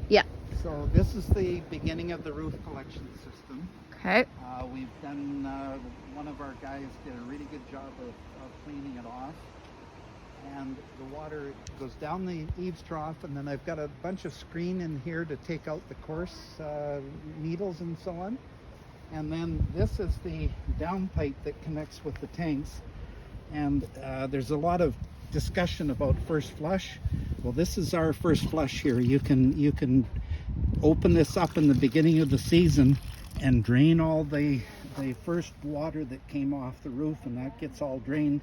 Yeah. So this is the beginning of the roof collection system. Okay. We've done, one of our guys did a really good job of cleaning it off. And the water goes down the eaves trough, and then I've got a bunch of screen in here to take out the coarse needles and so on. And then this is the down pipe that connects with the tanks. And there's a lot of discussion about first flush. Well, this is our first flush here. You can open this up in the beginning of the season and drain all the first water that came off the roof, and that gets all drained.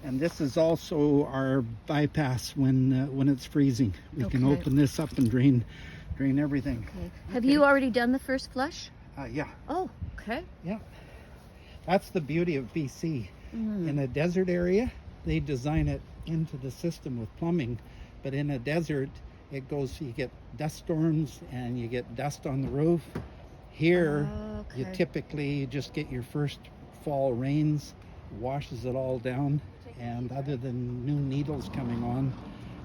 And this is also our bypass when it's freezing. We can open this up and drain everything. Okay. Have you already done the first flush? Yeah. Oh, okay. Yeah. That's the beauty of BC. In a desert area, they design it into the system with plumbing, but in a desert, it goes, you get dust storms and you get dust on the roof. Here, you typically just get your first fall rains, washes it all down, and other than new needles coming on,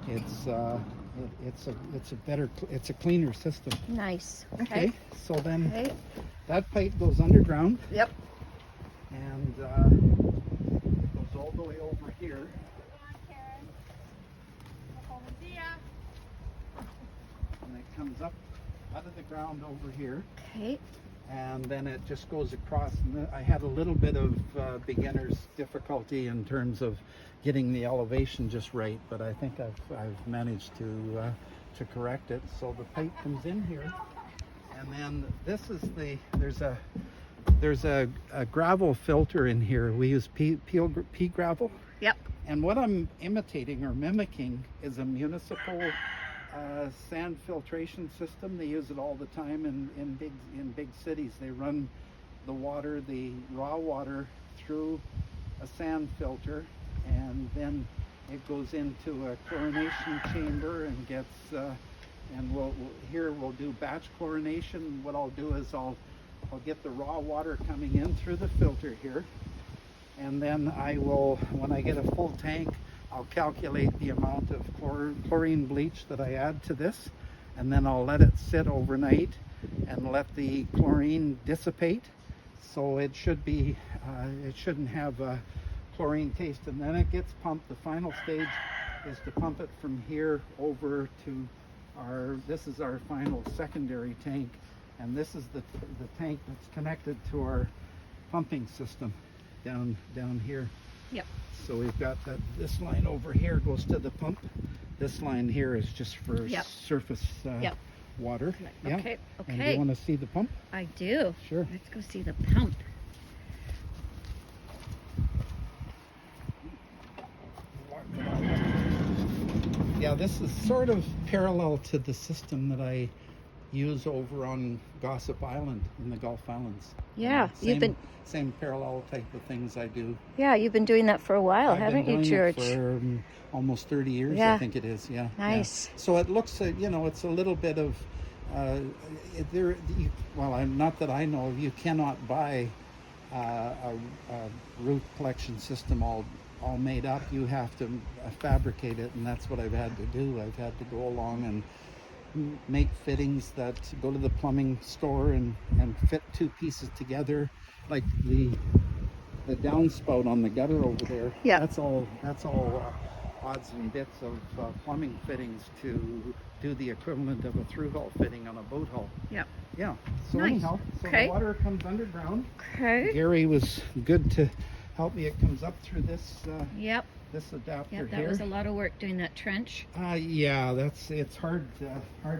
it's a cleaner system. Nice. Okay, so then that pipe goes underground. Yep. And it goes all the way over here. And it comes up out of the ground over here. Okay. And then it just goes across. And I had a little bit of beginner's difficulty in terms of getting the elevation just right, but I think I've managed to correct it. So the pipe comes in here, and then this is there's a gravel filter in here. We use pea gravel. Yep. And what I'm imitating or mimicking is a municipal sand filtration system. They use it all the time in big cities. They run the raw water through a sand filter, and then it goes into a chlorination chamber and gets and we'll do batch chlorination. What I'll do is I'll get the raw water coming in through the filter here, and then I will, when I get a full tank, I'll calculate the amount of chlorine bleach that I add to this, and then I'll let it sit overnight and let the chlorine dissipate. So it shouldn't have a chlorine taste, and then it gets pumped. The final stage is to pump it from here over to this is our final secondary tank, and this is the tank that's connected to our pumping system down here. Yep. So we've got this line over here goes to the pump. This line here is just for surface water. Yeah. Okay. And do you want to see the pump? I do. Sure. Let's go see the pump. Yeah, this is sort of parallel to the system that I use over on Gossip Island in the Gulf Islands. Yeah, same parallel type of things I do. Yeah, you've been doing that for a while, haven't you, George? For almost 30 years, I think it is. Yeah. Nice. Yeah. So it looks, it's a little bit of not that I know of, you cannot buy a roof collection system all made up. You have to fabricate it, and that's what I've had to do. I've had to go along and make fittings that go to the plumbing store and fit two pieces together, like the downspout on the gutter over there. Yeah. That's all odds and bits of plumbing fittings to do the equivalent of a through hull fitting on a boat hull. Yep. Yeah. So nice. Anyhow, the water comes underground. Okay. Gary was good to help me. It comes up through this this adapter here. That was a lot of work doing that trench. It's hard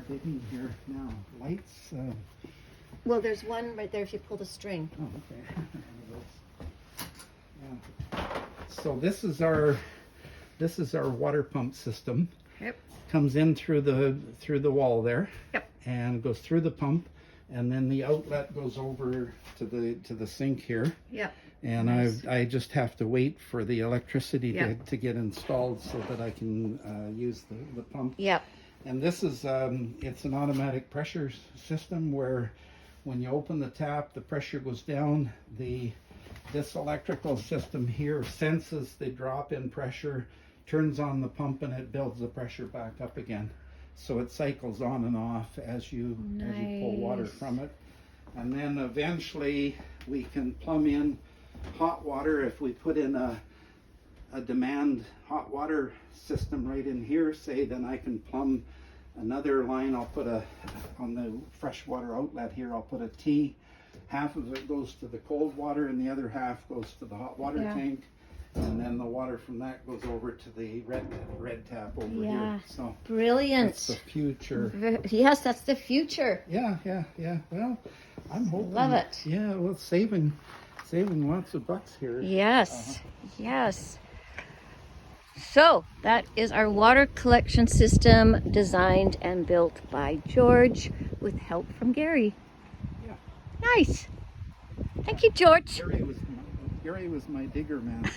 digging here now. Lights. Well, there's one right there if you pull the string. Oh, okay. Yeah. So this is our water pump system. Yep. Comes in through the wall there. Yep. And goes through the pump, and then the outlet goes over to the sink here. Yep. And I just have to wait for the electricity to get installed so that I can use the pump. Yep. And this is it's an automatic pressure system where when you open the tap, the pressure goes down. This electrical system here senses the drop in pressure, turns on the pump, and it builds the pressure back up again. so it cycles on and off as you pull water Nice. from it. And then eventually we can plumb in hot water. If we put in a demand hot water system right in here, say, then I can plumb another line. I'll put on the freshwater outlet here, I'll put a T. Half of it goes to the cold water and the other half goes to the hot water Yeah. tank. And then the water from that goes over to the red tap over Yeah. here. So Brilliant. that's the future. Yes, that's the future. Yeah. Well, I'm hoping. Love it. Yeah, well, saving lots of bucks here. Yes, yes. So that is our water collection system, designed and built by George with help from Gary. Yeah. Nice. Thank you, George. Gary was my digger man.